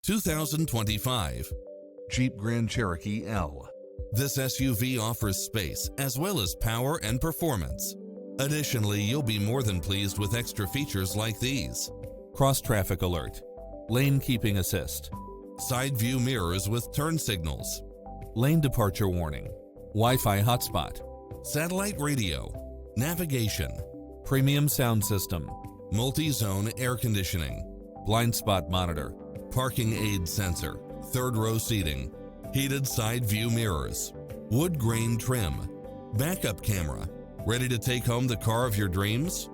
2025 Jeep Grand Cherokee L. This SUV offers space as well as power and performance. Additionally, you'll be more than pleased with extra features like these: cross-traffic alert, lane keeping assist, side view mirrors with turn signals, lane departure warning, Wi-Fi hotspot, satellite radio, navigation, premium sound system, multi-zone air conditioning, blind spot monitor, parking aid sensor, third row seating, heated side view mirrors, wood grain trim, backup camera. Ready to take home the car of your dreams?